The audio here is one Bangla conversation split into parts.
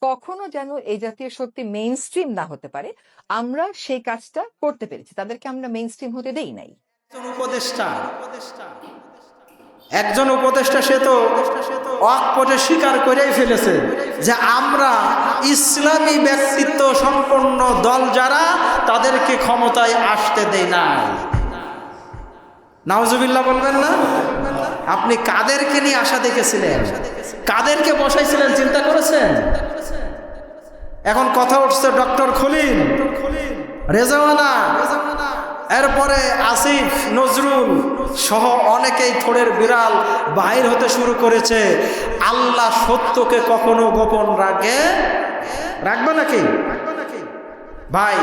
কখনো যেন এই জাতীয় শক্তি মেইন স্ট্রিম না হতে পারে, আমরা সেই কাজটা করতে পেরেছি, তাদেরকে আমরা মেইন স্ট্রিম হতে দেই নাই। একজন উপদেষ্টা সে তো অকপটে স্বীকার করেই ফেলেছে যে আমরা ইসলামী ব্যক্তিত্ব সম্পন্ন দল যারা তাদেরকে ক্ষমতায় আসতে দেই না। নাউজুবিল্লাহ বলবেন না? আপনি কাদেরকে নিয়ে আশা দেখেছিলেন, কাদেরকে বসাইছিলেন চিন্তা করেছেন? এখন কথা উঠছে ডক্টর খলিল, রেজাওয়ানা, এরপরে আসিফ নজরুল সহ অনেকেই থোড়ের বিড়াল বাহির হতে শুরু করেছে। আল্লাহ সত্যকে কখনো গোপন রাখবে নাকি ভাই?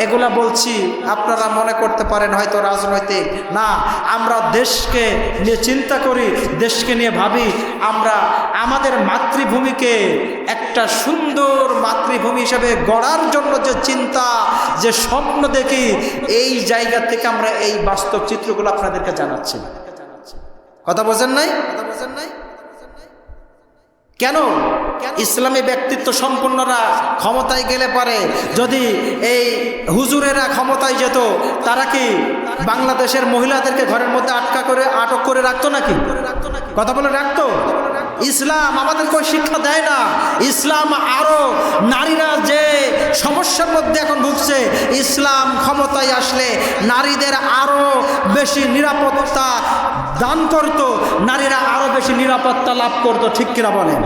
এগুলা বলছি আপনারা মনে করতে পারেন হয়তো রাজনৈতিক না, আমরা দেশকে নিয়ে চিন্তা করি, দেশকে নিয়ে ভাবি। আমরা আমাদের মাতৃভূমিকে একটা সুন্দর মাতৃভূমি হিসেবে গড়ার জন্য যে চিন্তা, যে স্বপ্ন দেখি, এই জায়গা থেকে আমরা এই বাস্তব চিত্রগুলো আপনাদেরকে জানাচ্ছি। কথা বোঝেন নাই? কেন ইসলামী ব্যক্তিত্ব সম্পন্নরা ক্ষমতায় গেলে পারে, যদি এই হুজুরেরা ক্ষমতায় যেত, তারা কি বাংলাদেশের মহিলাদেরকে ঘরের মধ্যে আটক করে রাখতো নাকি? কথা বলে রাখতো? ইসলাম আমাদেরকে শিক্ষা দেয় না। ইসলাম আরো নারীরা যে সমস্যার মধ্যে এখন ভুগছে, ইসলাম ক্ষমতায় আসলে নারীদের আরো বেশি নিরাপত্তা দান করত, নারীরা আরো বেশি নিরাপত্তা লাভ করত। ঠিক কিনা বলেন?